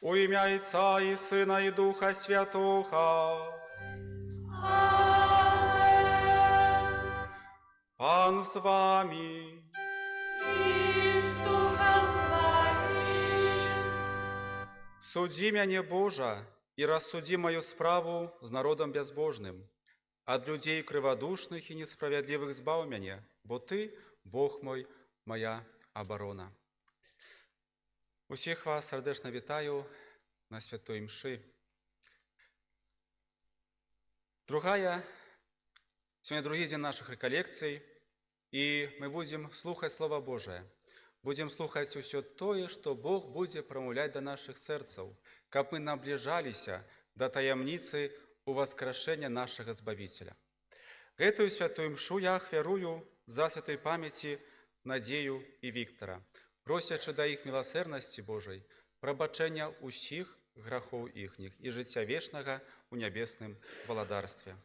У ім'я Отця і Сина і Духа Святого. Amen. Пан з вами. И с Духом Твоим. Суди мяне, Божа, и рассуди мою справу с народом безбожным. От людей криводушных и несправедливых збав мяне, бо Ты, Бог мой, моя оборона. Усіх вас сердечно вітаю на святой мши. Сегодня другий день наших реколлекций, и мы будем слухать Слово Божие. Будем слухать все то, что Бог будет промовлять до наших сердцев, как мы наближались до таямницы у воскрешения нашего Збавителя. Эту святую мшу я ахвярую за святой памяти Надею и Виктора, просячи до их милосердности Божией, пробачения усіх грехов ихних и життя вечного у небесном володарстве.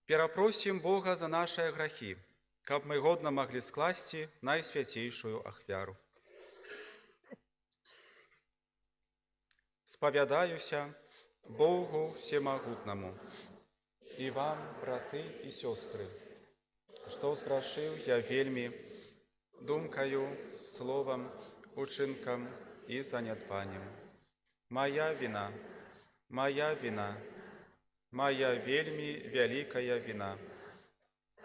Перепросим Бога за наши грехи, как мы годно могли скласти наисвятейшую ахвяру. Сповядаюся Богу Всемогутному и вам, браты и сестры, что сгрешил я вельми думкою, словом, учинком и занятпанием. Моя вина, моя вельми великая вина.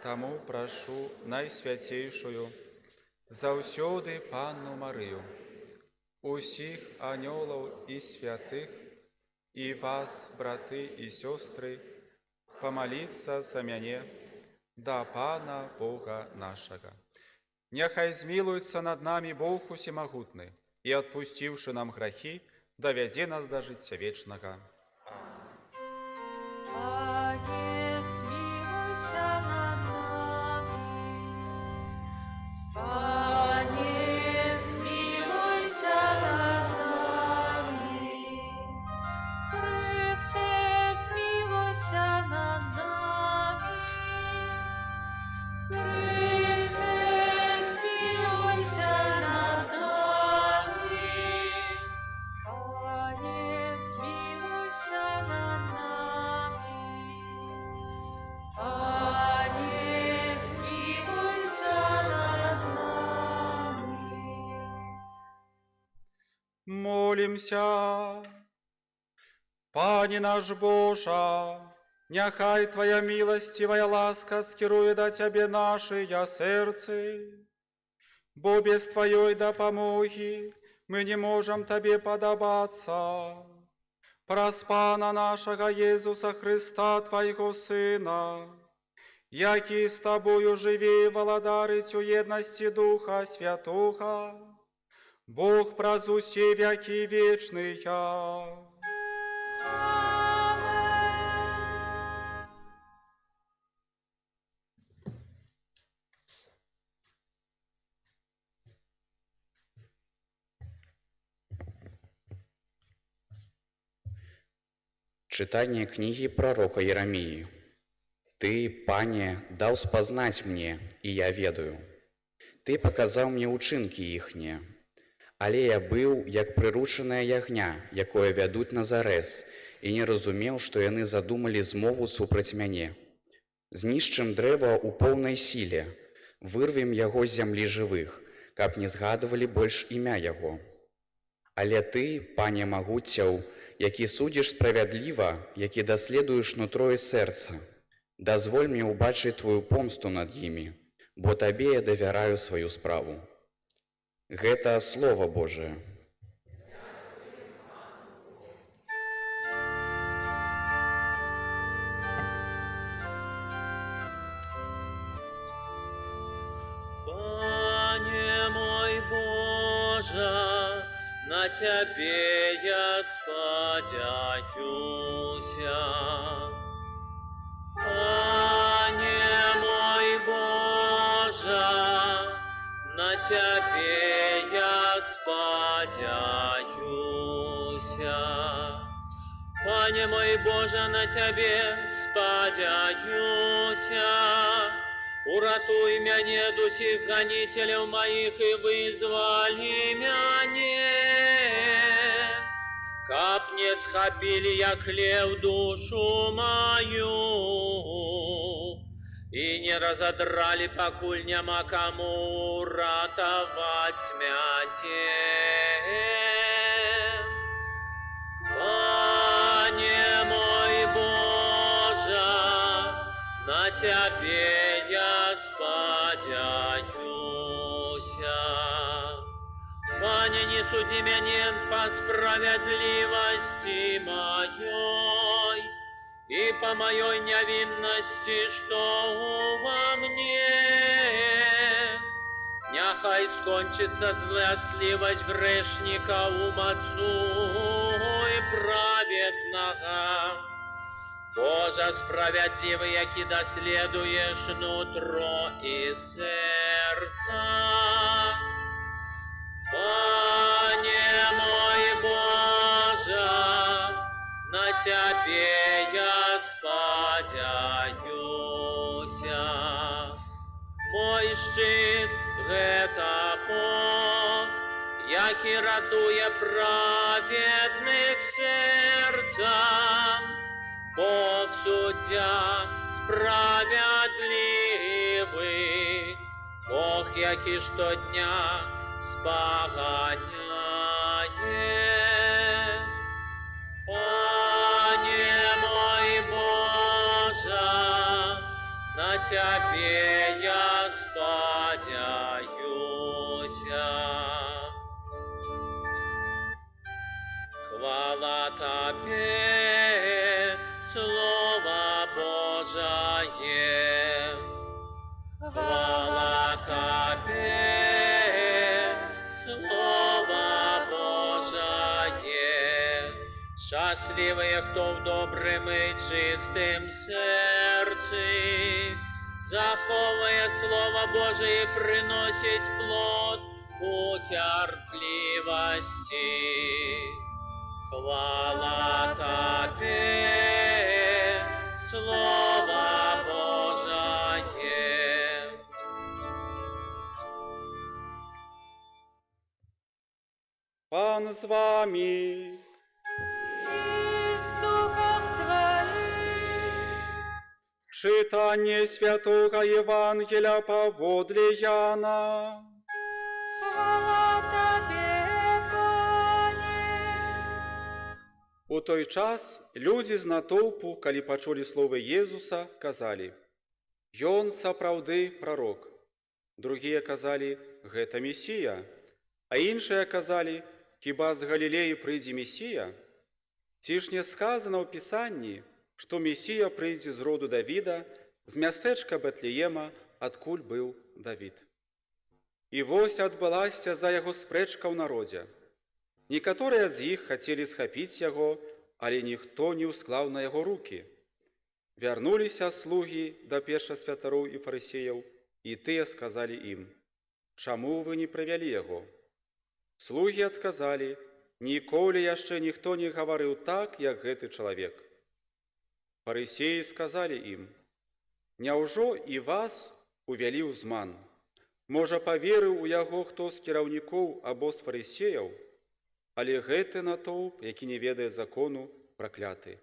Тому прошу найсвятейшую, заусёды Панну Марию, усіх анёлов и святых, и вас, браты и сестры, помолиться за мяне, да Пана Бога нашего. Нехай змилуется над нами Бог Всемогутный, и, отпустивши нам грехи, доведе нас до життя вечного. Пане, смилуйся над нами. Пане, смилуйся над нами. Христе, смилуйся над нами. Христе, смилуйся над нами. Пане, смилуйся над нами. Пане, смилуйся над нами. Молимся. Пане наш Боже, нехай Твоя милостивая ласка скерует до Тебе наши сердце, бо без Твоей допомоги мы не можем Тебе подобаться. Прос Пана нашего Иисуса Христа, Твоего Сына, який с Тобою живе и володарить у едности Духа Святого, Бог праз усе веки вечные. Читание книги пророка Иеремии. «Ты, Пане, дал спознать мне, и я ведаю. Ты показал мне учинки ихние. Але я был, як прирученная ягня, якое вядуть на зарэз, и не разумел, что яны задумали змову супраць мяне. Знішчым дрэва ў поўнай сіле, вырвем яго з зямлі жывых, каб не згадывалі больш імя яго. Але ты, Пане магуццяў, які судзіш справядліва, які даследуеш нутро і сэрца, дазволь мне ўбачыць твою помсту над імі, бо табе я давяраю сваю справу». Гэта Слово Божие. Пане мой Боже, на Тебе я сподяюся. Пане мой Боже, на Тебе я сподяюся. Пане мой Боже, на Тебе сподяюся. Уратуй мяне ад усіх гонителів моих и вызволи мяне. каб не схапили, як лев, душу мою, и не разодрали, покуль няма кому ратовать мяне. Пане мой Боже, на Тебе я сподяюся. Пане, не суди меня по справедливости моей и по моей невинности, что во мне. Няхай скончится злостливость грешника умацу и праведного. Боже справедливый, яки доследуешь нутро и сердце. Пане мой Боже, на Тебе я сподяюся. Мой щит — это Бог, який ратує праведних серцем. Бог суддя справедливий, Бог, який щодня споганяє. Пане мой Боже, на Тебе я сподяюся. Хвала Тебе, Слово Божие. Хвала Тебе, Слово Божие. Счастливые, кто в добрым и чистым сердце заховує Слово Божие и приносит плод у терпливости. Хвала Тебе, Слово Божие. Пан з вами. И с Духом Твоим. Читание Святого Евангелия поводле Яна. Хвала Тебе, Пане. У той час люди з натовпу, калі пачулі словы Езуса, казалі: «Ён сапраўды прарок». Другія казалі: «Гэта Месія». А іншыя казалі: «Хіба з Галілеі прыйдзе Месія? Ці ж не сказана ў Пісанні, што Месія прыйдзе з роду Давіда, з мястэчка Бэтлеема, адкуль быў Давід». І вось адбылася за яго спрэчка ў народзе. Некаторыя з іх хацелі схапіць яго, але ніхто не ўсклаў на яго рукі. Вярнуліся слугі да першасвятароў і фарысеяў, і тыя сказалі ім: «Чаму вы не прывялі яго?» Слугі адказалі: «Ніколі яшчэ ніхто не гаварыў так, як гэты чалавек». Фарысеі сказалі ім: «Няўжо і вас увялі ў зман? Можа, паверыў у яго хто з кіраўнікоў або з фарысеяў? Але гэты натоўп, які не ведае закону, пракляты».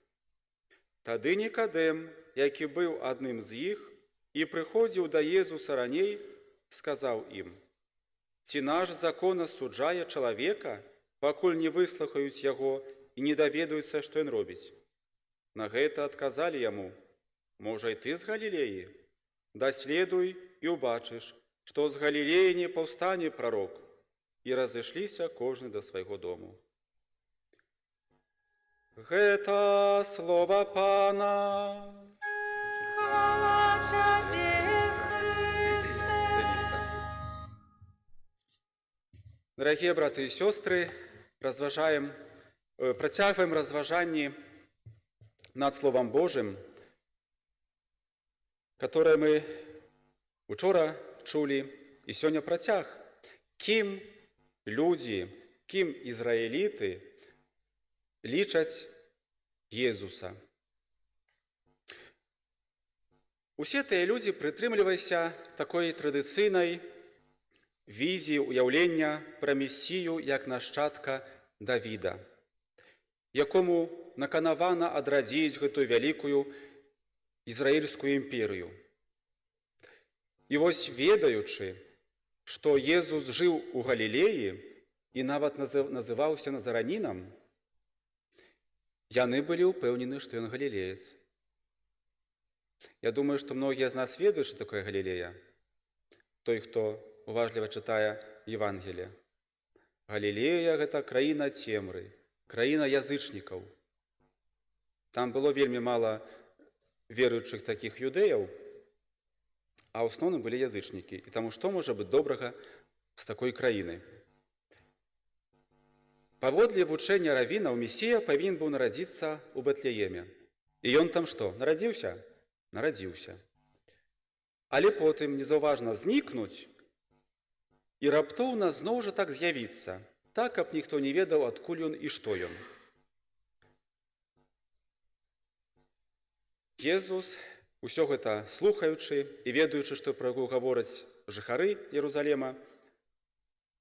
Тады Нікадэм, які быў адным з іх і прыходзіў да Езуса раней, сказаў ім: «Ці наш закон асуджае чалавека, пакуль не выслухаюць яго і не даведаюцца, што ён робіць?» На гэта адказалі яму: «Можа, і ты з Галілеі? Даследуй і ўбачыш, што з Галілеі не паўстане прарок». І разышліся кожны да свайго дому. Гэта слова Пана. Хвала Тебе, Христе. Дорогие браты и сестры, працягваем разважанні над Словом Божьим, которое мы учора чулі і сёння працяг. Кім люди, кім ізраїліти лічаць Езуса. Усе тыя людзі прытрымліваліся такой традыцыйнай візіі, уяўлення пра Месію як нашчадка Давіда. якому наканавана адрадзіць гэтую вялікую ізраільскую імперыю. І вось ведаючы, што Езус жыў у Галілеі і нават называўся назаранінам, яны былі ўпэўнены, што ён галілеец. Я думаю, што многія з нас ведаюць, што такое Галілея. Той, хто уважліва чытае Евангелие. Галілея – гэта краіна цемры, краіна язычнікаў. Там было вельмі мала веруючых такіх юдэяў, а ў асноўным былі язычнікі. І таму што можа быць добрага з такой краіны? Паводле вучэння равінаў, Месія павінен быў нарадзіцца ў Бэтлееме. І ён там што? Нарадзіўся? Нарадзіўся. Але потым незаўважна знікнуць і раптоўна зноў жа так з'явіцца, так, каб ніхто не ведаў, адкуль ён і што ён. Езус, усё гэта слухаючы і ведаючы, што пра яго гавораць жыхары Єрусалема,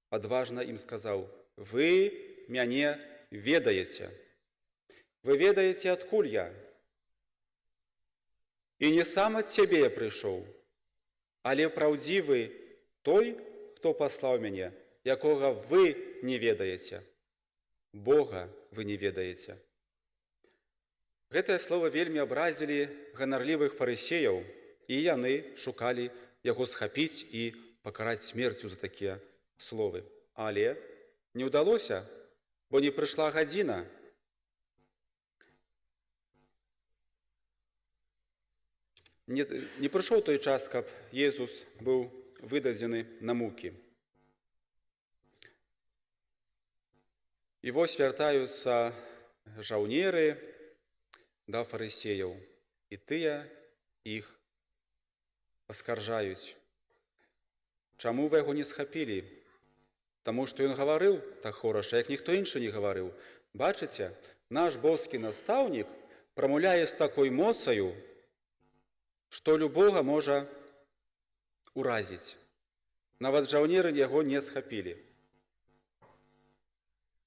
адважна ім сказаў: «Вы мяне ведаеце. Вы ведаеце, адкуль я. І не сам ад сябе я прыйшоў, але праўдзівы той, хто паслаў мяне, якога вы не ведаеце. Бога вы не ведаеце». Гэтае слово вельмі абразілі ганарлівых фарысеяў, і яны шукалі яго схапіць і пакараць смерцю за такія словы. Але не ўдалося, бо не прыйшла гадзіна. Не прыйшоў той час, каб Езус быў выдадзены на мукі. І вось вяртаюцца жаўнеры да фарысеяў, і тыя іх аскаржаюць. Чаму вы яго не схапілі? Таму што ён гаварыў так хораша, як ніхто іншы не гаварыў. Бачыце, наш боскі настаўнік прамаўляе з такой моцаю, што любога можа уразіць. Нават жаўнеры яго не схапілі.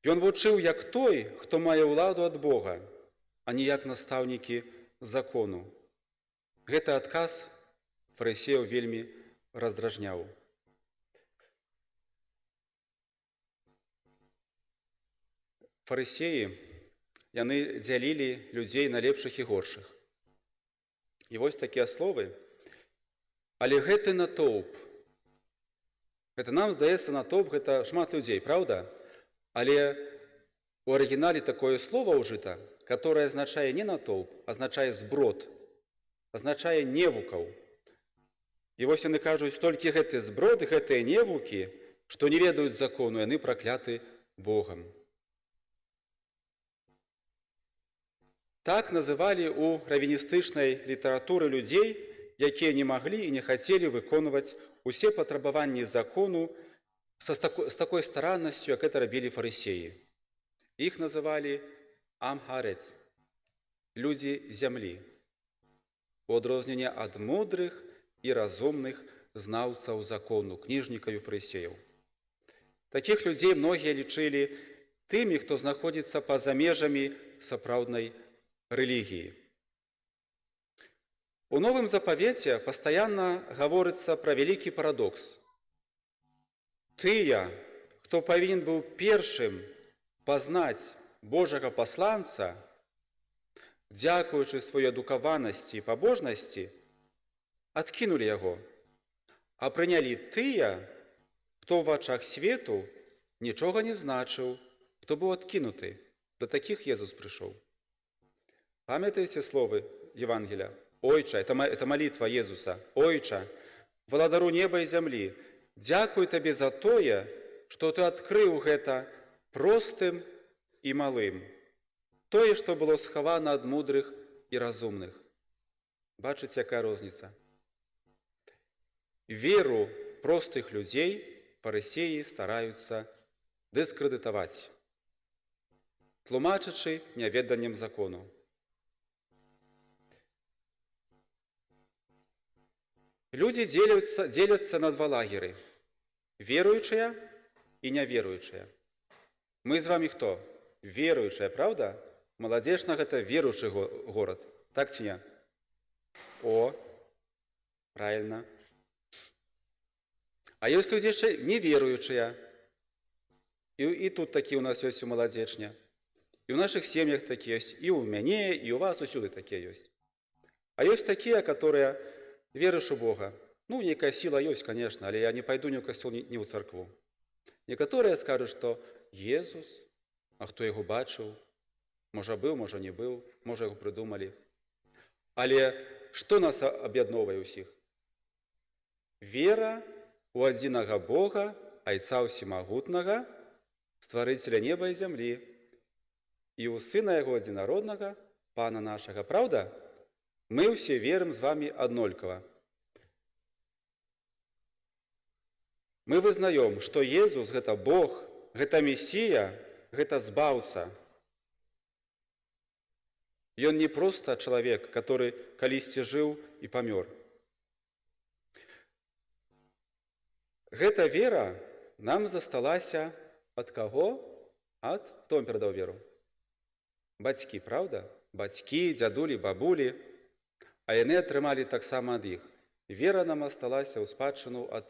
Ён вучыў як той, хто мае ўладу ад Бога, а не як настаўнікі закону. Гэты адказ фарысеяў вельмі раздражняў. Фарысеі, яны дзялілі людзей на лепшых і горшых. І вось такія словы. Але гэты натоўп, гэта нам здаецца натоўп, гэта шмат людзей, праўда? Але у арыгінале такое слово ўжыта, которое азначае не натоўп, азначае зброд, азначае невукаў. І вось яны кажуць, толькі гэты зброд і гэтыя невукі, што не ведаюць закону, яны пракляты Богам. Так называлі ў равіністычнай літаратуры людзей, якія не маглі і не хацелі выконваць усе патрабаванні закону з такой стараннасцю, як гэта рабілі фарысеі. Іх называлі ам-харец, людзі зямлі, у адрозненне ад мудрых і разумных знаўцаў закону, кніжнікаў і фарысеяў. Такіх людзей многія лічылі тымі, хто знаходзіцца па-за межамі сапраўднай рэлігіі. У Новым Запавеце пастаянна гаворыцца пра вялікі парадокс. Тыя, хто павінен быў першым пазнаць Божага пасланца, дзякуючы сваёй адукаванасці і пабожнасці, адкінулі яго, а прынялі тыя, хто ў вачах свету нічога не значыў, хто быў адкінуты. Да такіх Езус прыйшоў. Памятаеце словы Евангелия? «Ойча» – это молитва Езуса. «Ойча, владару неба і зямлі, дзякуй табе за тое, што ты адкрыў гэта простым і малым, тое, што было схавана ад мудрых і разумных». Бачыце, якая розніца? Веру простых людзей фарысеі стараюцца дыскрэдытаваць, тлумачачы няведаннем закону. Людзі дзеляцца на два лагеры – веруючыя і няверуючыя. Мы з вамі хто? Веруючыя, правда? Маладзечна гэта веруючы горад. Так ці не? О, правильно. А ёсць людзі яшчэ неверуючыя. І тут такі ў нас ёсць у Маладзечне. І ў нашых сем'ях такі ёсць, і ў мяне, і ў вас усюды такія ёсць. А ёсць такія, которые веруеш у Бога. Ну, нейкая сіла ёсць, конечно, але я не пайду ні ў касцёл, ні ў царкву. Некаторыя скажуць, што Езус, а хто яго бачыў, можа быў, можа не быў, можа яго прыдумалі. Але што нас аб'ядноўвае ўсіх? Вера у адзінага Бога, Айца Ўсемагутнага, Стварыцеля неба і зямлі, і ў Сына Яго адзінароднага, Пана нашага. Праўда? Мы ўсе верым з вамі аднолькава. Мы вызнаем, што Езус – гэта Бог, гэта Месія, гэта Збаўца. Ён не проста чалавек, который калісьці жыў і памёр. Гэта вера нам засталася ад каго? Хто вам перадаў веру? Бацькі, правда? Бацькі, дзядулі, бабулі. А яны атрымалі таксама ад іх. Вера нам асталася ў спадчыну ад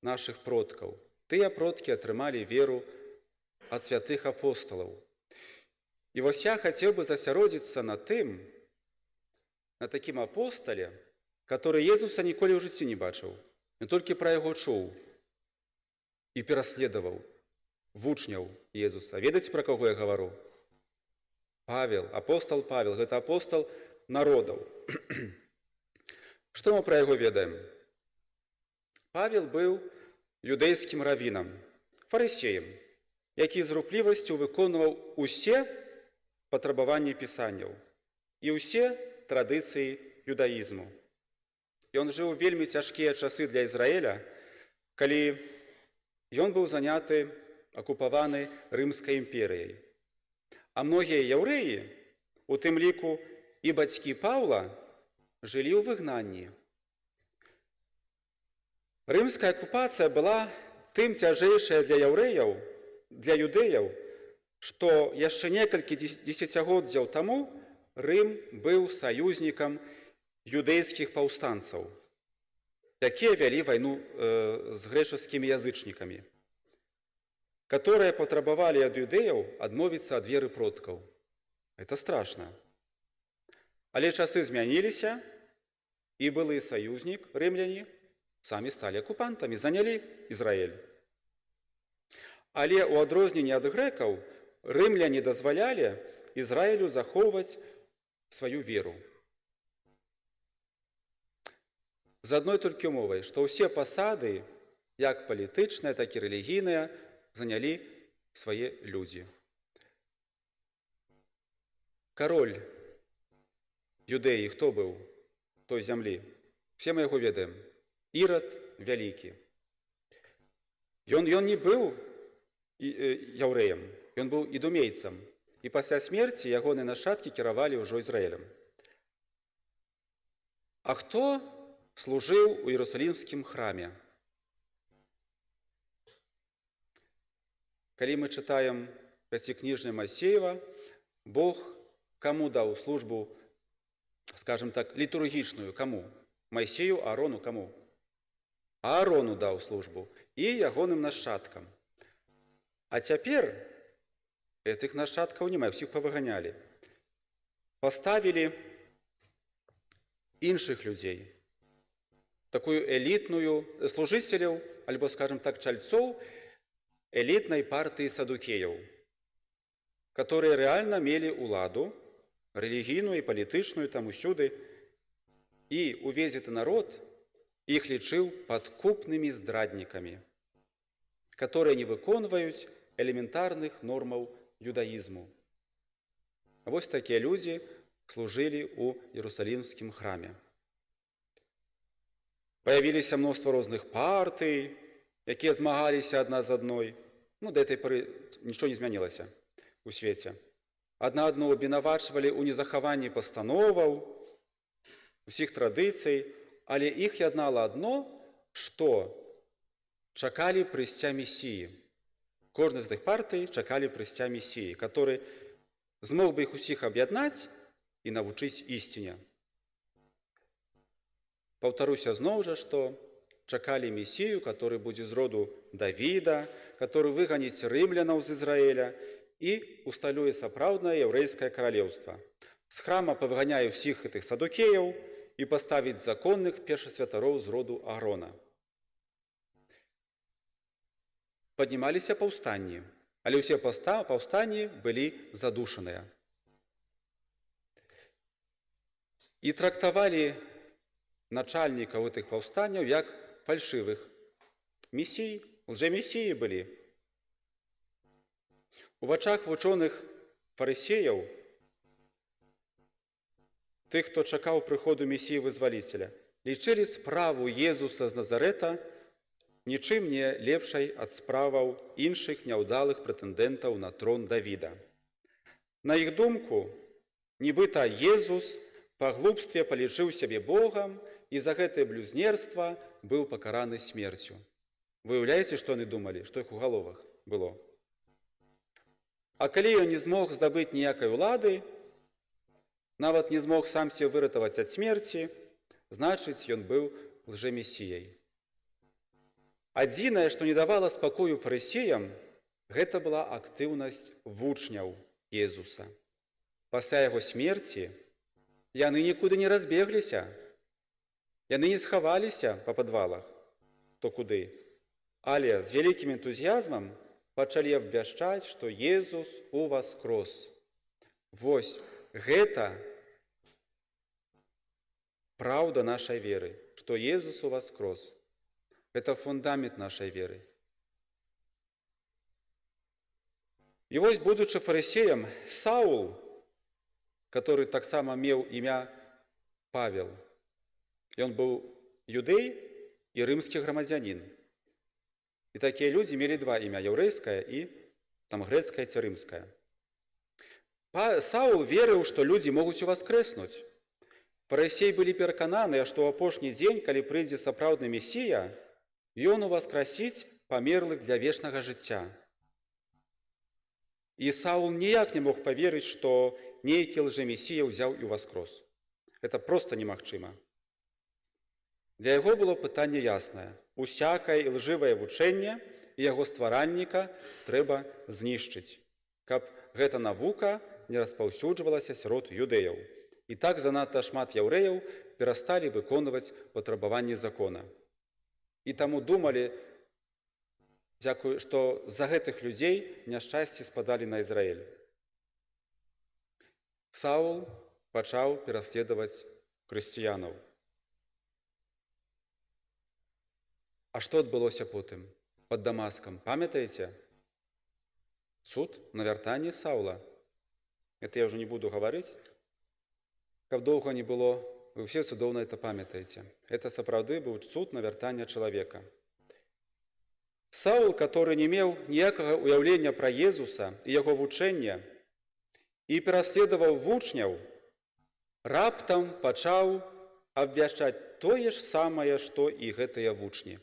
нашых продкаў. Тыя продкі атрымалі веру ад святых апосталаў. І вось я хацеў бы засяродзіцца на тым, на такім апостале, который Езуса ніколі ў жыцці не бачыў. Ён толькі пра яго чуў і пераследаваў вучняў Езуса. Ведаеце, пра каго я гавару? Павел, апостал Павел, гэта апостал народаў. Што мы пра яго ведаем? Павел быў юдэйскім равінам, фарысеем, які з руплівасцю выконваў усе патрабаванні пісанняў і ўсе традыцыі юдаізму. Ён жыў вельмі цяжкія часы для Ізраіля, калі ён быў заняты, акупаваны Рымскай імперыяй. А многія яўрэі, у тым ліку і бацькі Паўла, жылі ў выгнанні. Рымская акупацыя была тым цяжэйшая для яўрэяў, для юдэяў, што яшчэ некалькі дзесяцігоддзяў таму Рым быў саюзнікам юдэйскіх паўстанцаў, якія вялі вайну з грэчаскімі язычнікамі, которые патрабавалі ад юдэяў адмовіцца ад веры продкаў. Это страшна. Але часы змяніліся, і былы саюзнік, рымляне, самі сталі акупантамі, занялі Ізраіль. Але ў адрозненне ад грэкаў, рымляне дазвалялі Ізраілю захоўваць сваю веру. З адной толькі умовай, што ўсе пасады, як палітычныя, так і рэлігійныя, занялі свае людзі. Кароль юдэі хто быў той зямлі? Все мы яго ведаем. Ірад вялікі. Ён не быў яўрэем, ён быў ідумейцам. І пасля смерці ягоныя нашчадкі кіравалі ўжо Ізраілем. А хто служыў у Іерусалімскім храме? Калі мы чытаем пяцікніжне Масеева, Бог каму даў службу, скажем так, літургічную? Каму? Майсею, Аарону каму? Аарону даў службу і ягоным нашчадкам. А цяпер гэтых нашчадкаў няма, ўсіх павыганялі. Паставілі іншых людзей, такую элітную служыцеляў, альбо, скажем так, чальцоў элітнай партыі садукеяў, которые рэальна мелі ўладу, рэлігійную і палітычную там усюды, і увесь гэты народ іх лічыў падкупнымі здраднікамі, которые не выконваюць элементарных нормаў юдаізму. Вось такія людзі служылі ў Іерусалімскім храме. Паявіліся мноства розных партый, якія змагаліся адна з адной. Ну, да гэтай пары нічого не змянілася у свеце. Адна адну абвінавачвалі ў незахаванні пастановаў, усіх традыцый, але іх яднала адно, што чакалі прыйсця Месіі. Кожны з тых партый чакалі прыйсця Месіі, который змог бы іх усіх аб'яднаць і навучыць ісціне. Паўтаруся зноў жа, што чакалі Месію, который будзе з роду Давіда, который выганіць рымлянаў з Ізраіля і усталюе сапраўднае яўрэйскае каралеўства. З храма павыганяе ўсіх гэтых садукеяў і паставіць законных першасвятароў з роду Аарона. Паднімаліся паўстанні, але ўсе паўстанні былі задушаныя. І трактавалі начальнікаў гэтых паўстанняў як фальшывых месій, лжэмесіі былі. У вачах вучоных фарысеяў, тых, хто чакаў прыходу Месіі-вызваліцеля, лічылі справу Езуса з Назарэта нічым не лепшай ад справаў іншых няўдалых прэтэндэнтаў на трон Давіда. На іх думку, нібыта Езус па глупстве палічыў сябе Богам і за гэтае блюзнерства быў пакараны смерцю. Выяўляеце, што яны думалі, што іх у галовах было? А калі ён не змог здабыць ніякай улады, нават не змог сам себе выратаваць ад смерці, значыць, ён быў лжэмесіяй. Адзінае, што не давала спакою фарысеям, гэта была актыўнасць вучняў Езуса. Пасля яго смерці яны нікуды не разбегліся, яны не схаваліся па падвалах, то куды, але з вялікім энтузіязмам пачалі абвяшчаць, што Езус уваскрос. Вось гэта праўда нашай веры, што Езус уваскрос. Это фундамент нашай веры. І вось, будучы фарысеем, Саул, который таксама меў імя Павел, ён быў юдэй і рымскі грамадзянін. І такія людзі мелі два імя, яўрэйскае і там грэцкае ці рымскае. Саул верыў, што людзі могуць уваскрэснуць. Фарысеі былі перакананыя, што ў апошні дзень, калі прыйдзе сапраўдны Месія, ён уваскрасіць памерлых для вечнага жыцця. І Саул ніяк не мог паверыць, што нейкі лжэмесія ўзяў і ўваскрос. Гэта проста немагчыма. Для яго было пытанне яснае. Усякае ілжывае вучэнне і яго стваральніка трэба знішчыць, каб гэта навука не распаўсюджвалася сярод юдэяў. І так занадта шмат яўрэяў перасталі выконваць патрабаванні закона. І таму думалі, што за гэтых людзей няшчасці спадалі на Ізраіль. Саул пачаў пераследаваць хрысціянаў. А што адбылося потым пад Дамаскам? Памятаеце? Суд на вяртанне Саула. Это я ўжо не буду гаварыць. Каб доўга не было, вы ўсе цудоўна это памятаеце. Это сапраўды быў суд на вяртанне чалавека. Саул, который не меў ніякага ўяўлення пра Езуса і яго вучэння і пераследаваў вучняў, раптам пачаў абвяшчаць тое ж самае, што і гэтыя вучні.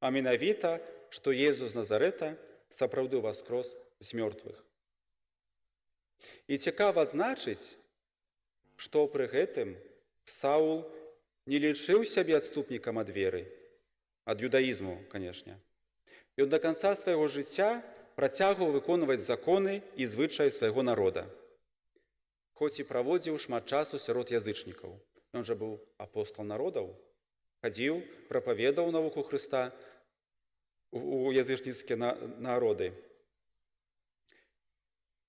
А менавіта, што Езус з Назарэта сапраўды воскрос з мёртвых. І цікава адзначыць, што пры гэтым Саул не лічыў сябе адступнікам ад веры, ад юдаізму, канешне. Ён да канца свайго жыцця працягваў выконваць законы і звычаі свайго народа, хоць і праводзіў шмат часу сярод язычнікаў. Ён жа быў апостол народаў, хадзіў, прапаведаў навуку Хрыста у язычніцкія народы.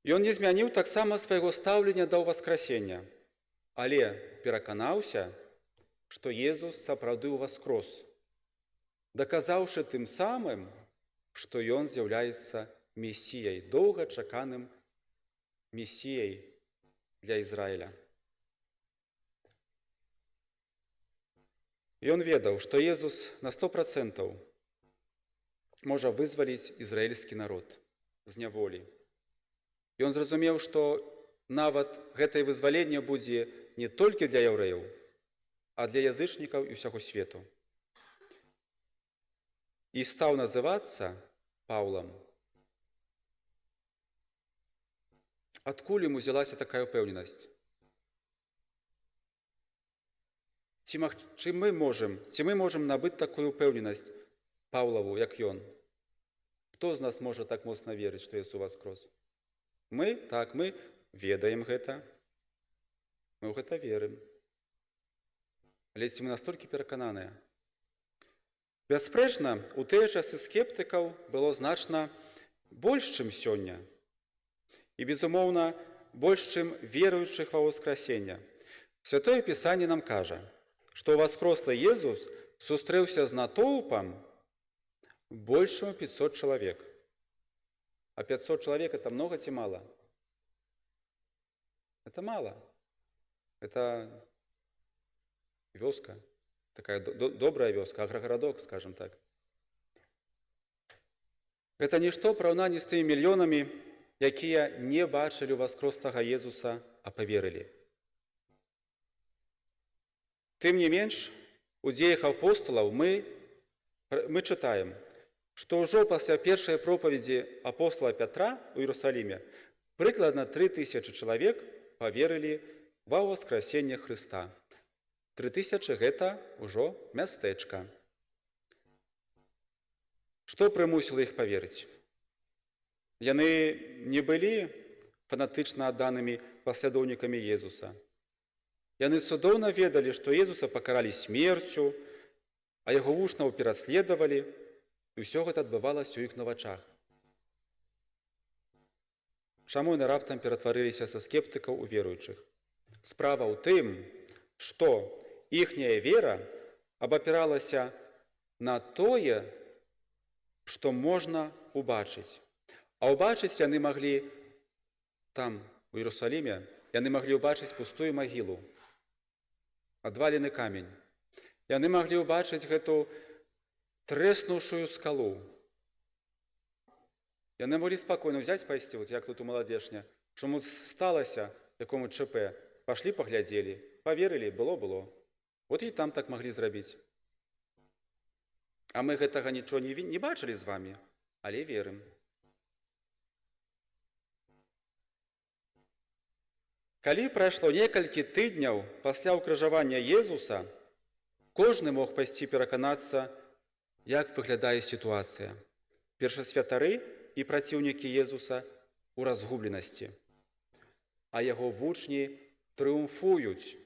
Ён не змяніў таксама свайго стаўлення да ўваскрасення, але пераканаўся, што Езус сапраўды ўваскрос, даказаўшы тым самым, што ён з'яўляецца месіяй, доўгачаканым месіяй для Ізраіля. Ён ведаў, што Езус на 100% можа вызваліць ізраільскі народ з няволі. Ён зразумеў, што нават гэтае вызваленне будзе не толькі для яўрэяў, а для язычнікаў і ўсяго свету. І стаў называцца Паўлам. Адкуль ім узялася такая ўпэўненасць? Ці мы можам набыць такую ўпэўненасць Паўлаву, як ён? Хто з нас можа так моцна верыць, што Ісус воскрес? Мы? Так, мы ведаем гэта. Мы ў гэта верым. Але ці мы настолькі перакананыя? Бясспрэчна, у тыя часы скептыкаў было значна больш, чым сёння. І, безумоўна, больш, чым веруючых ва воскрасення. Святое Пісанне нам кажа, што воскреслы Езус сустрэўся з натоўпам больш, чым 500 чалавек. А 500 чалавек – это много ці мала? Это мало. Это вёска, такая добрая вёска, аграгарадок, скажем так. Гэта нішто ў параўнанні з тымі мільёнамі, якія не бачылі воскреслага Езуса, а паверылі. Тым не менш, у дзеях апосталаў мы чытаем, што ўжо пасля першай пропаведзі апостола Пятра ў Іерусаліме прыкладна 3000 чалавек паверылі ва воскресенне Хрыста. 3000 – гэта ўжо мястэчка. Што прымусіла іх паверыць? Яны не былі фанатычна адданымі паслядоўнікамі Езуса. Яны цудоўна ведалі, што Езуса пакаралі смерцю, а яго вучняў пераследавалі, і ўсё гэта адбывалася ў іх на вачах. Чаму яны раптам ператварыліся са скептыкаў у веруючых? Справа ў тым, што іхняя вера абапіралася на тое, што можна убачыць. А ўбачыць яны маглі там, у Іерусаліме, яны маглі ўбачыць пустую магілу, адвалены камень. Яны маглі ўбачыць гэту трэснуўшую скалу. Яны маглі спакойна ўзяць, пайсці, вот як тут у маладзешня, чаму сталася якому ЧП, пашлі паглядзелі, паверылі, было. Вот і там так маглі зрабіць. А мы гэтага нічого не бачылі з вамі, але верым. Калі прайшло некалькі тыдняў пасля ўкрыжавання Езуса, кожны мог пайсці пераканацца, як выглядае сітуацыя. Першасвятары і праціўнікі Езуса ў разгубленасці, а яго вучні трыумфуюць.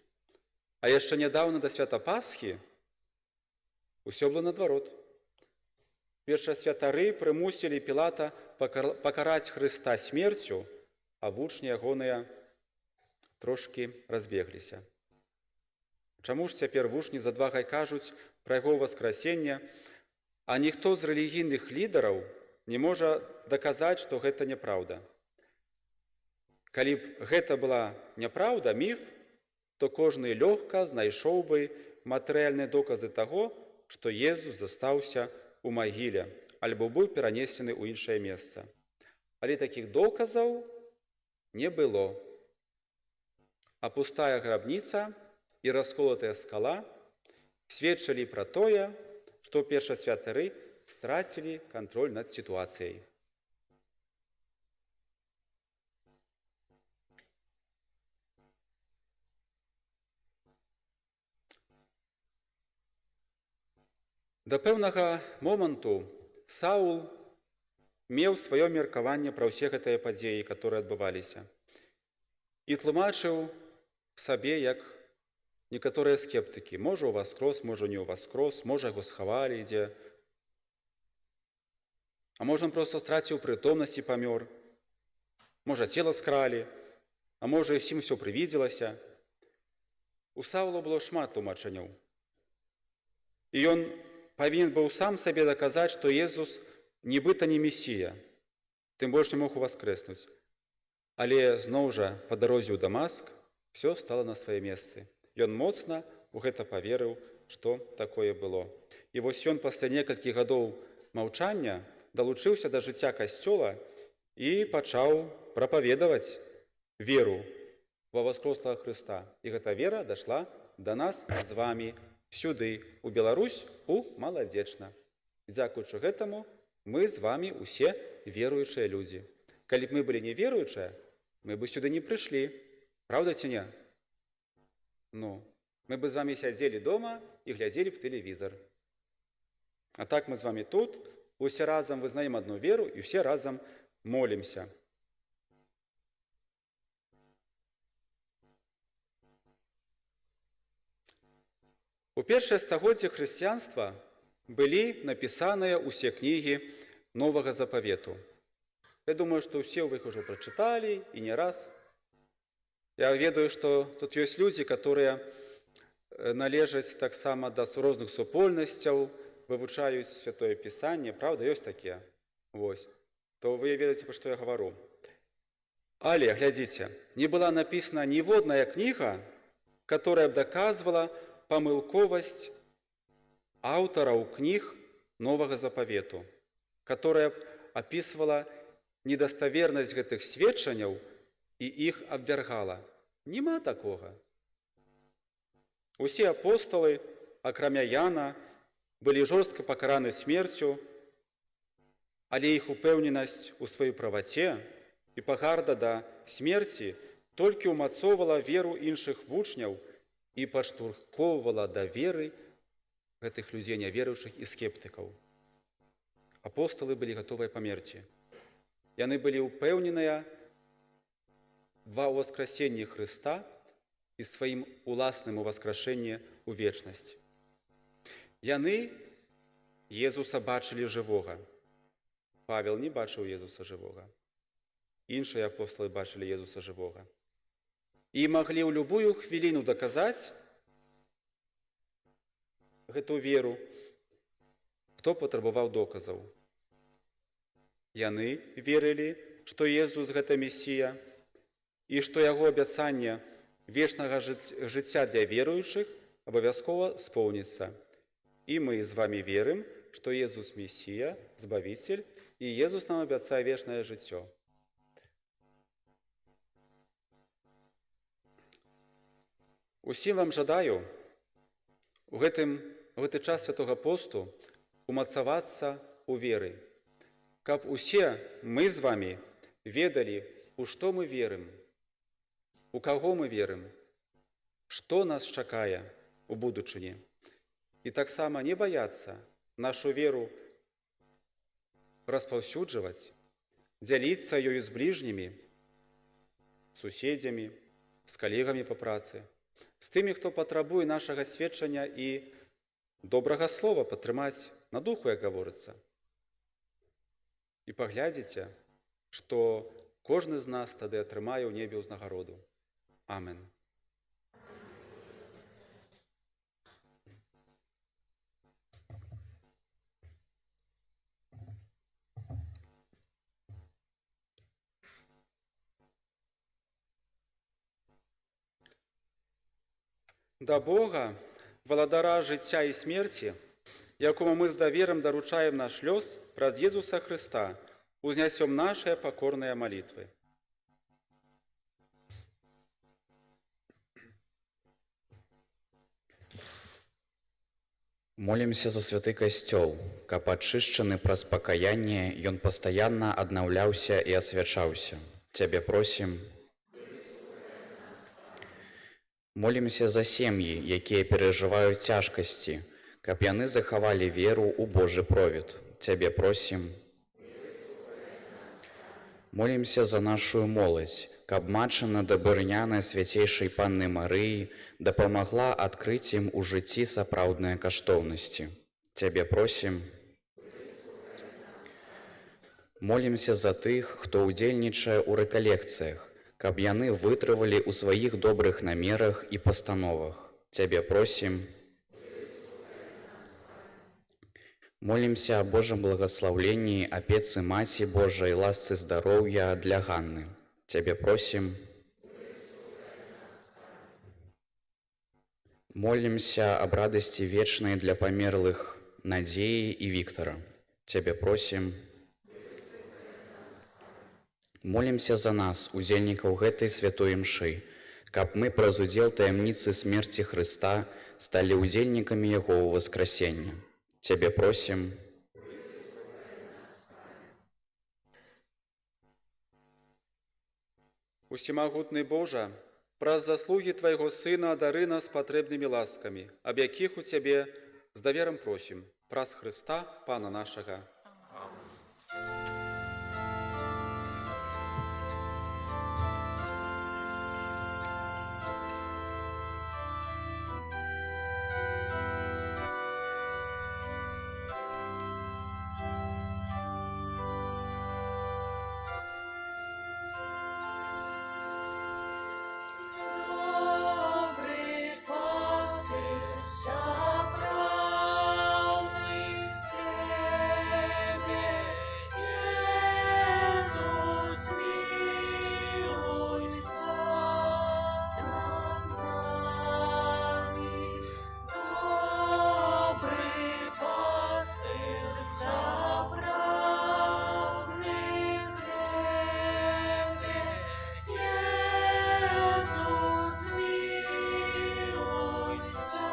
А яшчэ нядаўна да свята Пасхі усё было наадварот. Першасвятары прымусілі Пілата пакараць Хрыста смерцю, а вучні ягоныя трошкі разбегліся. Чаму ж цяпер вучні з адвагай кажуць пра яго воскресенне, а ніхто з рэлігійных лідараў не можа даказаць, што гэта няпраўда? Калі б гэта была няпраўда, міф, то кожны лёгка знайшоў бы матэрыяльныя доказы таго, што Езус застаўся ў магіле альбо быў перанесены ў іншае месца. Але такіх доказаў не было. А пустая грабніца і расколатая скала сведчылі пра тое, што першасвятары страцілі кантроль над сітуацыяй. Да пэўнага моманту Саул меў сваё меркаванне пра ўсе гэтыя падзеі, которые адбываліся, і тлумачыў сабе, як некаторыя скептыкі. Можа, ўваскрос, можа, не ўваскрос, можа, яго схавалі дзе. А можа, ён проста страціў прытомнасць і памёр. Можа, цела скралі, а можа, і ўсім усё прывідзелася. У Саула было шмат тлумачэнняў. І ён павінен быў сам сабе даказаць, што Езус нібыта не месія, тым больш не мог уваскрэснуць. Але зноў жа па дарозе ў Дамаск все стало на свае месцы. Ён моцна у гэта паверыў, што такое было. І вось ён пасля некалькіх гадоў маўчання далучыўся да жыцця касцёла і пачаў прапаведаваць веру ва воскреслага Хрыста. І гэта вера дайшла да нас з вамі сюды, у Беларусь, у Маладзечна. І дзякуючы гэтаму мы з вамі усе веруючыя людзі. Калі б мы былі неверуючыя, мы бы сюды не прыйшлі. Праўда ці не? Ну, мы бы з вамі сядзелі дома і глядзелі б тэлевізор. А так мы з вамі тут, усе разам вызнаем одну веру і все разам молімся. У першае стагоддзе хрысціянства былі напісаныя ўсе кнігі Новага Запавету. Я думаю, што ўсе вы іх ужо прачыталі і не раз. Я ведаю, што тут ёсць людзі, якія належаць таксама да розных супольнасцяў, вывучаюць Святое Пісанне, правда, ёсць такія. Вось. То вы ведаеце, пра што я гавару. Але, глядзіце, не была напісана ніводная кніга, которая б даказвала памылковасць аўтараў кніг Новага Запавету, которая б апісвала недаставернасць гэтых сведчанняў і іх абвяргала. Нема такога. Усе апосталы, акрамя Яна, былі жорстка пакараны смерцю, але іх упэўненасць у сваёй праваце і пагарда да смерці толькі ўмацоўвала веру іншых вучняў і падштурхоўвала да веры гэтых людзей няверуючых і скептыкаў. Апосталы былі гатовыя памерці. Яны былі ўпэўненыя ва ўваскрасенні Хрыста і сваім уласным уваскрашэнні ў вечнасць. Яны Езуса бачылі жывога. Павел не бачыў Езуса жывога. Іншыя апосталы бачылі Езуса жывога. І маглі ў любую хвіліну даказаць гэту веру, хто патрабаваў доказаў. Яны верылі, што Езус – гэта Месія, і што яго абяцанне вечнага жыцця для веруючых абавязкова споўніцца. І мы з вамі верым, што Езус – Месія, Збавіцель, і Езус нам абяцае вечнае жыццё. Усім вам жадаю у гэты час святога посту умацавацца ў веры, каб усе мы з вамі ведалі, у што мы верым, у каго мы верым, што нас чакае у будучыні. І таксама не баяцца нашу веру распаўсюджваць, дзяліцца ёю з бліжнімі, суседзямі, з калегамі па працы, з тымі, хто патрабуе нашага сведчання і добрага слова падтрымаць на духу, як гаворыцца. І паглядзіце, што кожны з нас тады атрымае ў небе ўзнагароду. Амен. Да Бога, валадара жыцця і смерці, якому мы з даверам даручаем наш лёс праз Езуса Хрыста, узнясём нашыя пакорныя малітвы. Молімся за святы касцёл, каб ачышчаны праз пакаянне ён пастаянна аднаўляўся і асвячаўся. Цябе просім. Молімся за сем'і, якія перажываюць цяжкасці, каб яны захавалі веру ў Божы провід. Цябе просім. Молімся за нашу моладзь, каб матчына дабырняна свяцейшай Панны Марыі дапамагла адкрыць ім у жыцці сапраўдныя каштоўнасці. Цябе просім. Молімся за тых, хто ўдзельнічае ў рэкалекцыях, каб яны вытрывалі ў сваіх добрых намерах і пастановах. Цябе просім. Молімся о Божым благословлении, опецы Маці Божией, ласцы здароўя для Ганны. Цябе просім. Молімся об радасці вечнай для памерлых Надзеі і Віктора. Цябе просім. Молімся за нас, удзельнікаў гэтай святой імшы, каб мы праз удзел таямніцы смерці Хрыста сталі удзельнікамі Яго ўваскрасення. Цябе просім. Усемагутны Божа, праз заслугі Твайго Сына адары нас патрэбнымі ласкамі, аб якіх у Цябе з даверам просім, праз Хрыста, Пана нашага. Добрий пастир, справний Тебе, Єсус, милуйся над нами. Добрий пастир, справний Тебе, Єсус, милуйся над нами. Добрий пастир, справний Тебе, Єсус, милуйся над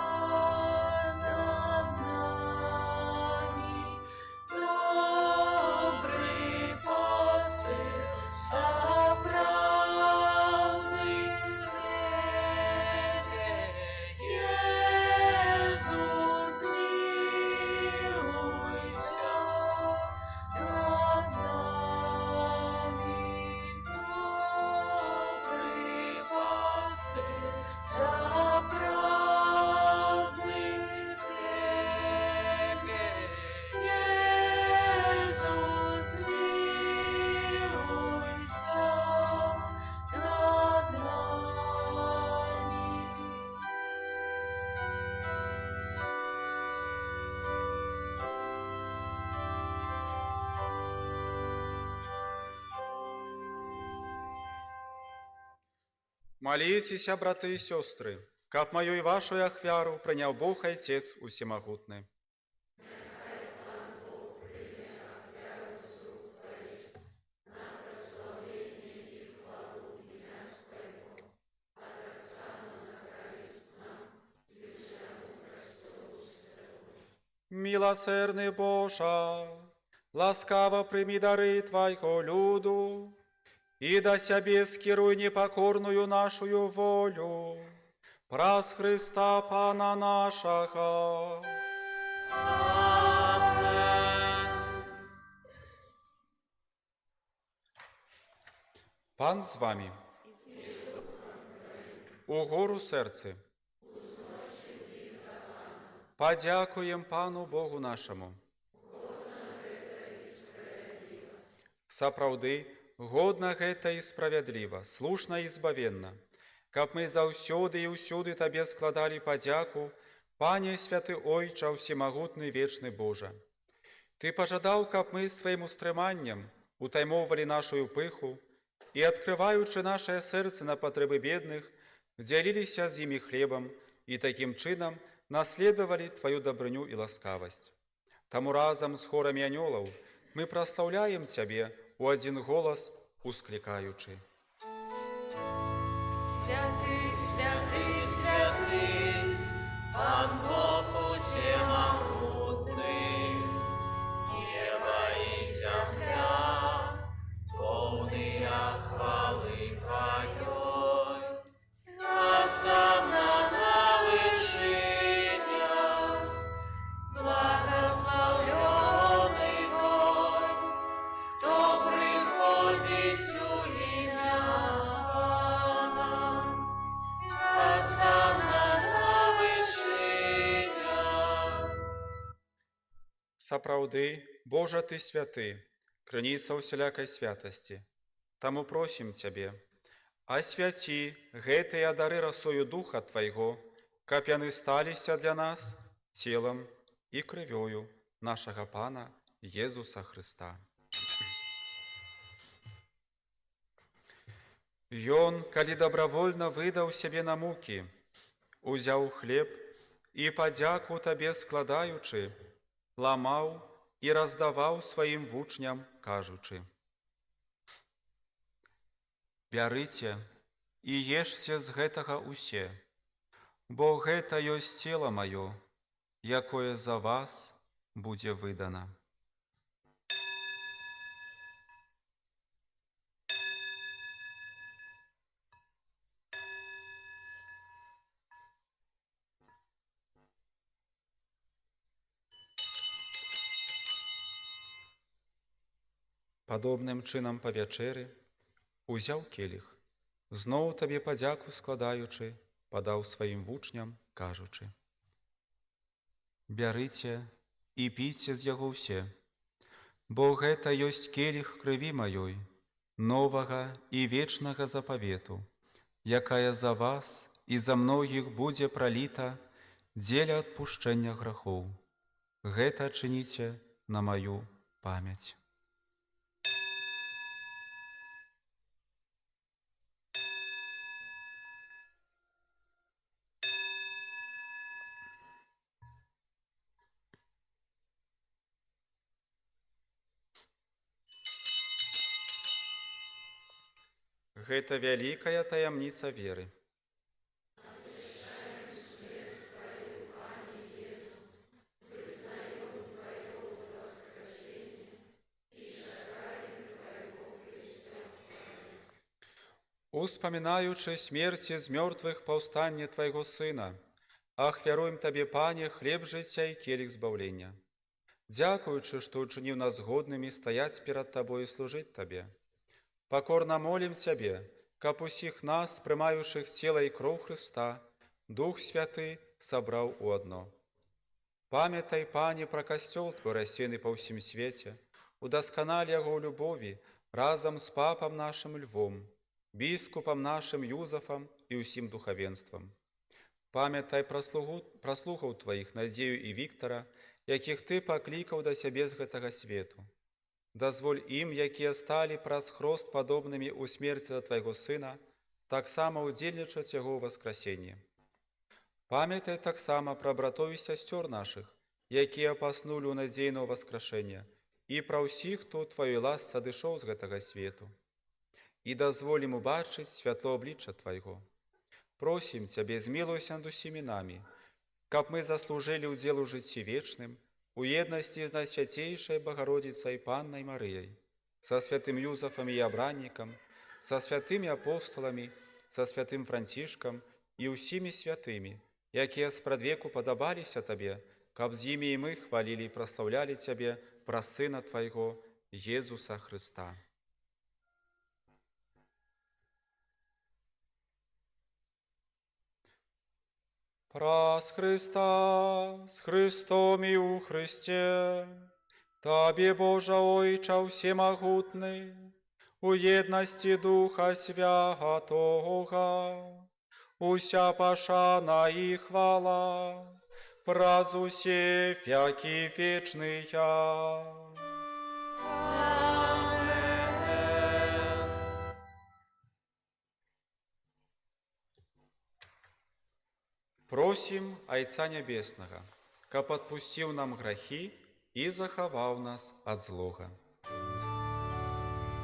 нами. Добрий пастир, справний Тебе, Єсус, милуйся над нами. Моліцеся, браты і сёстры, каб маю і вашу ахвяру прыняў Бог Айцец усемагутны. Милосердный Божа, ласкаво прими дары Твайго люду, и до себе скируй непокорную нашу волю, праз Христа Пана нашего. Пан з вами. Угору серце. Подякуем Пану Богу нашему. Сапраўды, годна гэта і справядліва, слушна і збавенна, каб мы заўсёды і ўсюды Табе складалі падзяку, Пане святы Ойча, усемагутны вечны Божа. Ты пажадаў, каб мы сваім устрыманнем утаймоўвалі нашую пыху і, адкрываючы нашае сэрца на патрэбы бедных, дзяліліся з імі хлебам і такім чынам наследавалі Тваю дабрыню і ласкавасць. Таму разам з хорамі анёлаў мы праслаўляем Цябе у адзін голас, усклікаючы. Святый, святый, святый, Пан Бог усемогутный, небо и земля, полные хвалы Твоей. Осанна вышиня, благословенный Той, кто приходит у имя Пана. Осанна вышиня. Сапраўды, Божа Ты святы, крыніца ўсялякай святасці. Таму просім Цябе, асвяці гэтыя дары расою Духа Твайго, каб яны сталіся для нас целам і крывёю нашага Пана Езуса Хрыста. Ён, калі добравольна выдаў сябе на мукі, узяў хлеб і, падзяку Табе складаючы, ламаў і раздаваў сваім вучням, кажучы: «Бярыце і ешце з гэтага ўсе, бо гэта ёсць цела маё, якое за вас будзе выдана». Падобным чынам па вячэры узяў келіх, зноў табе падзяку складаючы, падаў сваім вучням, кажучы: «Бярыце і піце з яго ўсе, бо гэта ёсць келіх крыві маёй, новага і вечнага запавету, якая за вас і за многіх будзе праліта дзеля адпушчэння грахоў. Гэта чыніце на маю памяць». Гэта вялікая таямніца веры. Успамінаючы смерці з мёртвых паўстанне Твайго Сына, ахвяруем Табе, Пане, хлеб жыцця і келіх збаўлення. Дзякуючы, што ўчыніў нас годнымі стаяць перад Табой і служыць Табе. Пакорна молім Цябе, каб усіх нас, прымаючых цела і кроў Хрыста, Дух Святы сабраў у адно. Памятай, Пане, пра касцёл Твой рассеяны па ўсім свеце, удасканалі яго ў любові разам з папам нашым Львом, біскупам нашым Юзафам і ўсім духавенствам. Памятай пра слугаў Тваіх Надзею і Віктара, якіх Ты паклікаў да сябе з гэтага свету. Дазволь ім, якія сталі праз хрост падобнымі ў смерці за Твайго Сына, таксама ўдзельнічаць яго ў васкрасенні. Памятай таксама пра братоў і сясцёр нашых, якія паснулі ў надзейного васкрашэння, і пра ўсіх, хто ў Тваёй ласцы адышоў з гэтага свету. І дазволь ім убачыць святло аблічча Твайго. Просім Цябе, змілуйся над усімі намі, каб мы заслужылі ўдзел у жыцці вечным, у еднасці з Найсвяцейшай Багародзіцай Паннай Марыяй, са святым Юзафам і абраннікам, са святымі апостоламі, са святым Францішкам і ўсімі святымі, якія спрадвеку падабаліся Табе, каб з імі і мы хвалілі і праслаўлялі Цябе праз Сына Твайго, Езуса Хрыста. Праз Христа, з Христом і у Христе, Табі, Божа Ойча всемогутний, у єдності Духа Святого, уся пошана і хвала, праз усе веки вечные. Просім Айца Нябеснага, каб адпусціў нам грахі і захаваў нас ад злога.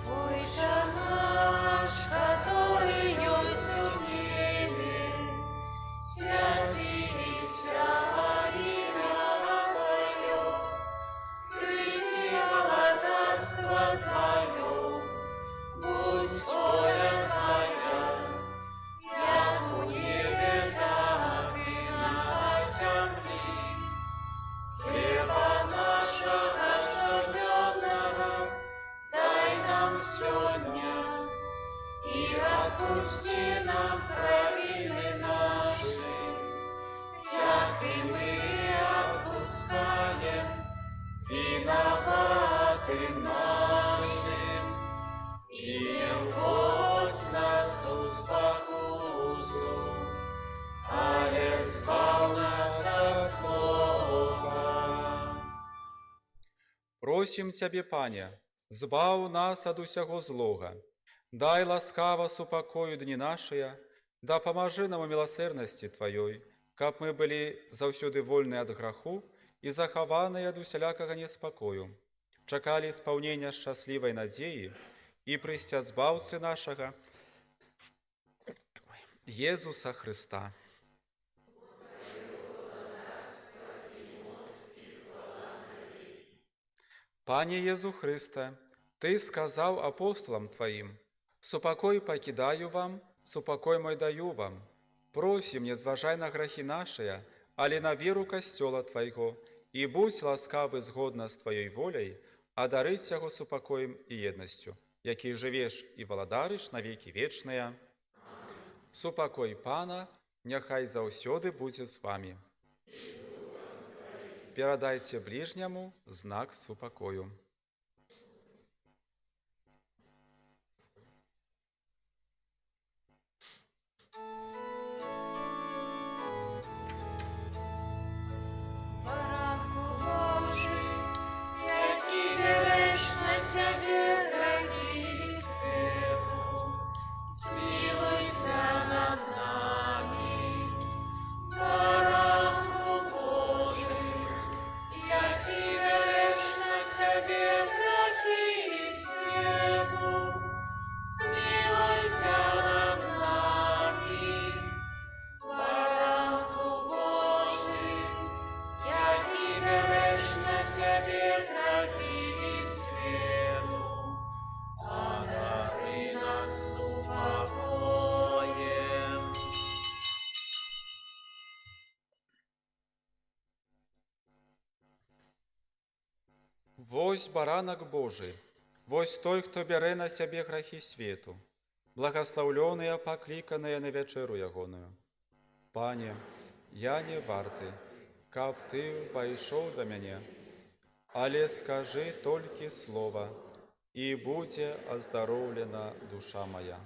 Ойче наш, который есть у небе, святися имя Твое, приди владарство Твое, будь воля Твоя, як у небе, так и на земле. Хлеба нашего ежедневного дай нам сегодня, и отпусти нам провины наши, як и мы отпускаем виноватым нашим, и не вводь нас в спокусу, але збав нас от злого. Просім Цябе, Пане, збаў нас ад усяго злога, дай ласкава супакою дні нашыя, дапамажы нам у міласэрнасці Тваёй, каб мы былі заўсёды вольныя ад граху і захаваныя ад усялякага неспакою, чакалі спаўнення шчаслівай надзеі і прыйсця збаўцы нашага Езуса Хрыста. Пане Езу Хрыста, Ты сказаў апостолам Тваім: «Супакой пакідаю вам, супакой мой даю вам». Просім, не зважай на грахі нашыя, але на веру касцёла Твайго, і будзь ласкавы згодна з Тваёй воляй, адарыць яго супакоем і еднасцю, які жывеш і валадарыш на векі вечныя. Супакой Пана няхай заўсёды будзе з вамі. Перадайце бліжняму знак супакою. Баранку Божий, які береш на себе гріхи світу, змилуйся над нами. Баранку Божий, які береш на себе гріхи світу, змилуйся над нами. Баранку Божий, які береш на себе гріхи світу, одари нас супокоєм. Вось баранак Божий, вось той, хто бярэ на сябе грахі свету, благаслаўлёныя, пакліканыя на вячэру ягоную. Пане, я не варты, каб ты пайшоў да мяне, але скажы толькі слова, і будзе аздароўлена душа мая.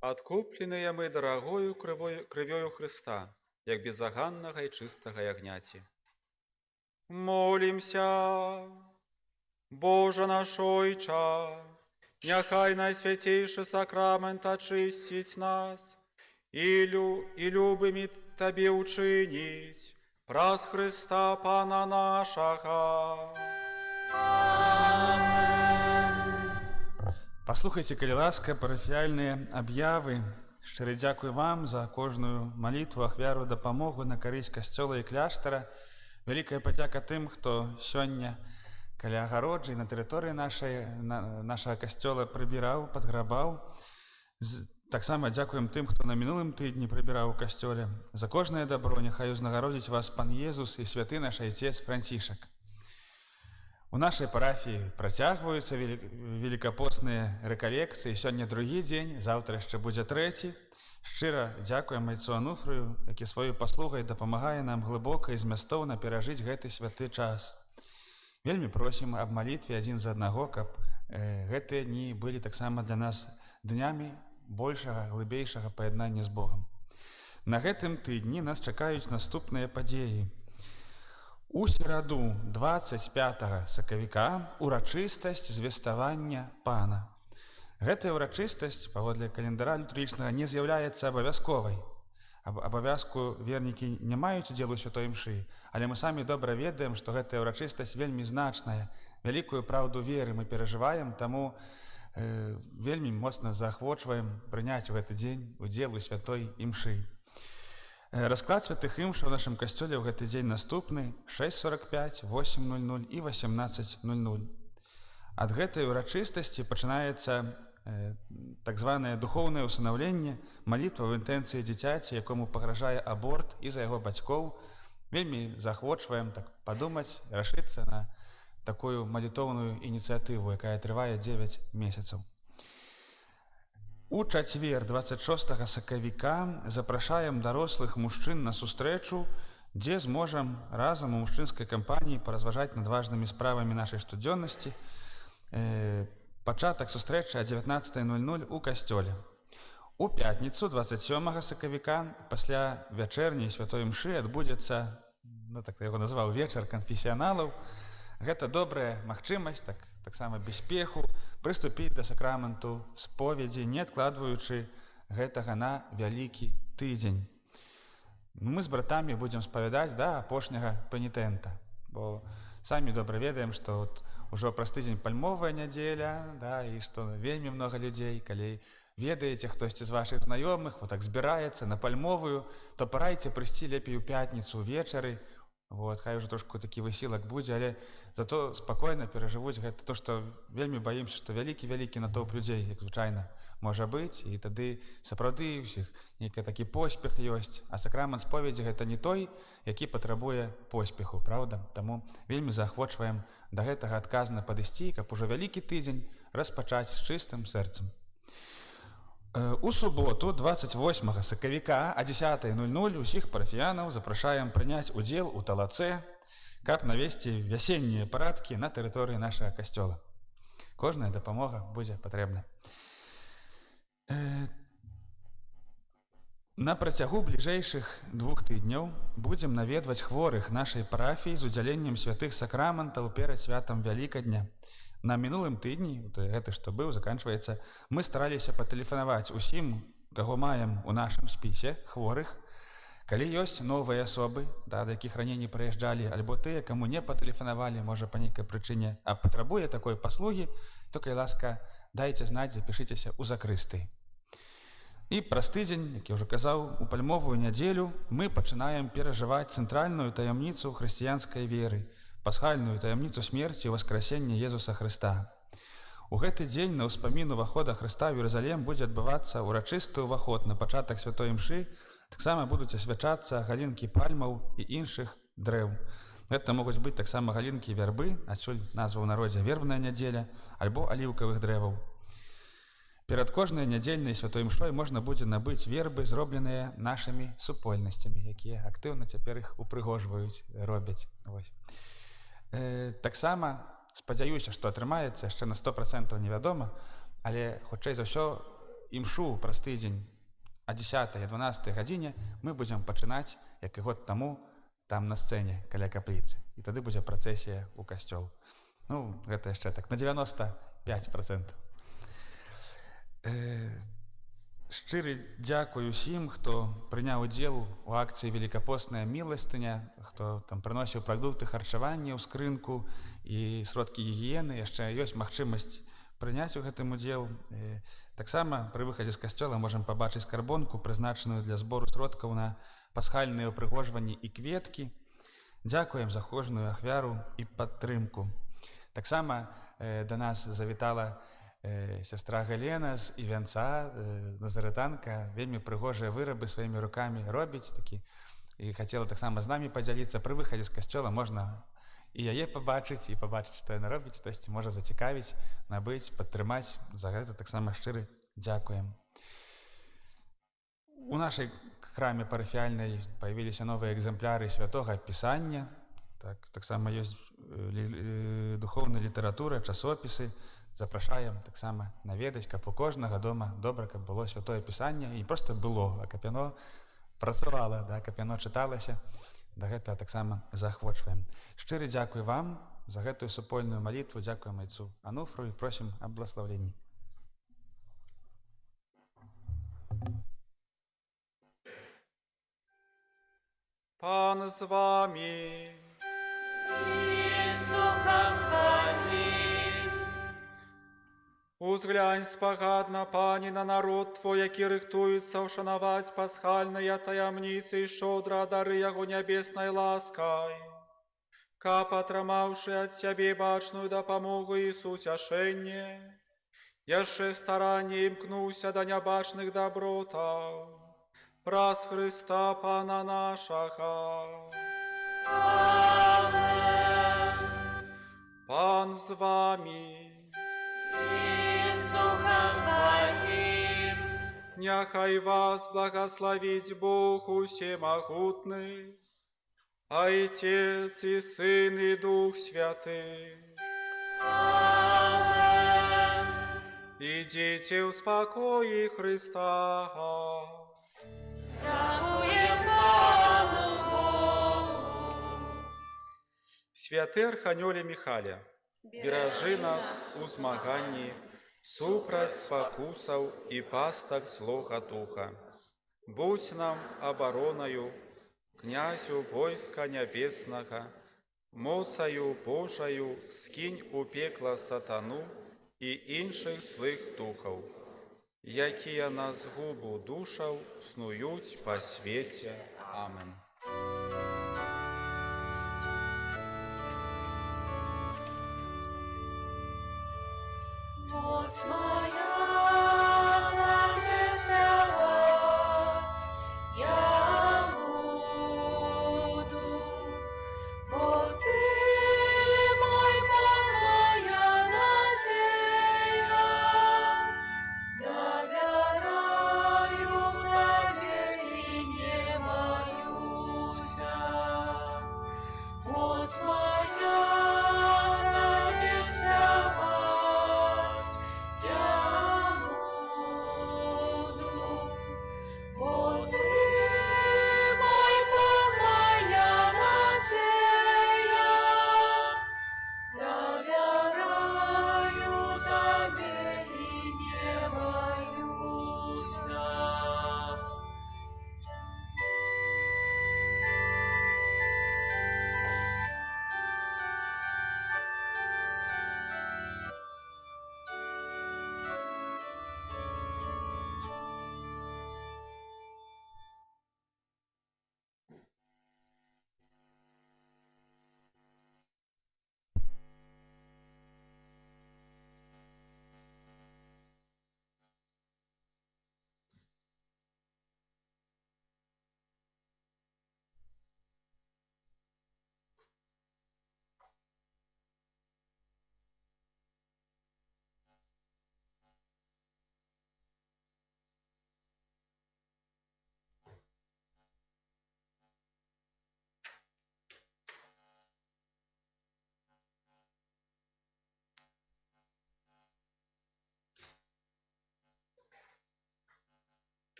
Адкупленыя мы дарагою крывёю Хрыста, як безаганнага і чыстага ягняці. Молімся, Боже наш Ойча, няхай найсвятейшы сакрамент ачысціць нас і любымі Табе учыніць праз Хрыста Пана нашага. Паслухайце, калі ласка, парафіяльныя аб'явы. Шчыра дзякуй вам за кожную малітву, ахвяру, дапамогу на карысць касцёла і кляштара. Вялікая падзяка тым, хто сёння каля агароджы на тэрыторыі нашага касцёла прыбіраў, падграбаў. Таксама дзякуем тым, хто на мінулым тыдні прыбіраў у касцёле. За кожнае дабро няхай узнагародзіць вас пан Езус і святы наш айцец Францішак. У нашай парафіі працягваюцца велікапосныя рэкалекцыі. Сёння другі дзень, заўтра яшчэ будзе трэці. Шчыра дзякуем айцу Ануфрыю, які сваёй паслугай дапамагае нам глыбока і змястоўна перажыць гэты святы час. Вельмі просім аб малітве адзін за аднаго, каб гэтыя дні былі таксама для нас днямі большага, глыбейшага паяднання з Богам. На гэтым тыдні нас чакаюць наступныя падзеі. У сераду 25 сакавіка урачыстасць звеставання Пана. Гэтая ўрачыстасць, паводле календара літургічнага, не з'яўляецца абавязковай. Абавязку вернікі не маюць удзелу ў святой імшы, але мы самі добра ведаем, што гэтая ўрачыстасць вельмі значная. Вялікую праўду веры мы перажываем, таму вельмі моцна заахвочваем прыняць у гэты дзень удзел у святой імшы. Расклад святых імшаў у нашым касцёле ў гэты дзень наступны: 6:45, 8:00 і 18:00. Ад гэтай урачыстасці пачынаецца так званае духоўнае ўсынаўленне, малітва ў інтэнцыі дзіцяці, якому пагражае аборт, і за яго бацькоў. Вельмі заахвочваем так падумаць, рашыцца на такую малітоўную ініцыятыву, якая трывае 9 месяцаў. У чацвер 26 сакавіка запрашаем дарослых мужчын на сустрэчу, дзе зможам разам у мужчынскай кампаніі паразважаць над важнымі справамі нашай штодзённасці. Пачатак сустрэчы о 19:00 у касцёле. У пятніцу 27 сакавіка пасля вячэрняй святой імшы адбудзецца, так я яго назваў, вечар канфесіяналаў. Гэта добрая магчымасць, таксама без спеху, прыступіць да сакраменту споведзі, не адкладваючы гэтага на вялікі тыдзень. Мы з братамі будзем спавядаць да апошняга пенітэнта, бо самі добра ведаем, што ўжо праз тыдзень пальмовая нядзеля, і што вельмі многа людзей, калі ведаеце, хтосьці з вашых знаёмых так збіраецца на пальмовую, то парайце прыйсці лепей у пятніцу ўвечары. Хай уже трошку такі высілак будзе, але зато спакойна перажывуць гэта, то што вельмі баімся, што вялікі натоўп людзей, як звычайна, можа быць, і тады сапраўды ўсіх нейкі такі поспех ёсць, а сакрамент споведзі гэта не той, які патрабуе поспеху, праўда? Таму вельмі заахвочваем да гэтага адказна падысці, каб ужо вялікі тыдзень распачаць з чыстым сэрцам. У суботу 28 сакавіка о 10:00 усіх парафіянаў запрашаем прыняць удзел у талацэ, каб навесці вясеннія парадкі на тэрыторыі нашага касцёла. Кожная дапамога будзе патрэбна. На працягу бліжэйшых 2 тыдняў будзем наведваць хворых нашай парафіі з удзяленнем святых сакраментаў перад святам Вялікадня. На мінулым тыдні, гэта што быў, заканчваецца, мы стараліся патэлефанаваць усім, каго маем у нашым спісе хворых. Калі ёсць новыя асобы, да якіх раней не прыязджалі, альбо тыя, каму не патэлефанавалі, можа, па нейкай прычыне, а патрабуе такой паслугі, то, калі ласка, дайце знаць, запішыцеся ў закрысты. І праз тыдзень, як я ўжо казаў, у пальмовую нядзелю мы пачынаем перажываць цэнтральную таямніцу хрысціянскай веры, пасхальную таямніцу смерці і васкрасення Езуса Хрыста. У гэты дзень на ўспамін увахода Хрыста ў Іерусалем будзе адбывацца ўрачысты ўваход на пачатак святой імшы. Таксама будуць асвячацца галінкі пальмаў і іншых дрэў. Гэта могуць быць таксама галінкі вярбы, адсюль назва ў народзе вербная нядзеля, альбо аліўкавых дрэваў. Перад кожнай нядзельнай святой імшой можна будзе набыць вербы, зробленыя нашымі супольнасцямі, якія актыўна цяпер іх упрыгожваюць, робяць. Таксама спадзяюся, што атрымаецца, яшчэ на 100% невядома, але хутчэй за ўсё імшу праз тыдзень о 10-12 гадзіне мы будзем пачынаць, як і год таму, там на сцэне каля капліцы. І тады будзе працэсія ў касцёл. Ну, гэта яшчэ так, на 95%. Шчыры дзякуй усім, хто прыняў удзел у акцыі «Великапостная міластыня», хто там прыносіў прадукты харчавання ў скрынку і сродкі гігіены. Яшчэ ёсць магчымасць прыняць у гэтым удзел. Таксама пры выхадзе з касцёла можам пабачыць скарбонку, прызначаную для збору сродкаў на пасхальныя ўпрыгожванні і кветкі. Дзякуем за кожную ахвяру і падтрымку. Таксама да нас завітала сястра Галена з Івянца, назарытанка, вельмі прыгожыя вырабы сваімі рукамі робіць такі. І хацела таксама з намі падзяліцца. Пры выхадзе з касцёла можна і яе пабачыць, і пабачыць, што яна робіць, хтосьці можа зацікавіць, набыць, падтрымаць. За гэта таксама шчыры дзякуем. У нашай храме парафіяльнай паявіліся новыя экземпляры святога пісання. Таксама ёсць духоўная літаратура, часопісы. Запрашаем таксама наведаць, каб у кожнага дома добра, каб было святое пісанне, і проста было, а каб яно працавала, каб яно чыталася. Да гэтага таксама заахвочваем. Шчыры дзякуй вам за гэтую супольную малітву, дзякуем айцу Ануфру і просім аб бласлаўленні. Пан з вами. Узглянь спагадна, Пані, на народ Твой, які рыхтуецца ўшанаваць пасхальныя таямніцы і шчодра дары Яго нябеснай ласкай. Каб, атрымаўшы ад Цябе бачную дапамогу і суцяшэнне, яшчэ старанне імкнуўся да нябачных дабротаў. Праз Хрыста Пана нашага. Amen. Пан з вами. Няхай вас благословить Бог усемогутный, Отец и Сын и Дух Святый. Amen. Идите в спокое Христа. Дякуємо Пану Богу. Святый Арханёле Михаля, беражи нас у змаганні супраць спакусаў і пастак злога духа. Будь нам абаронаю, князю войска нябеснага, моцаю Божаю скінь у пекла сатану і іншых злых духаў, якія на згубу душаў снуюць па свеце. Амен. Моц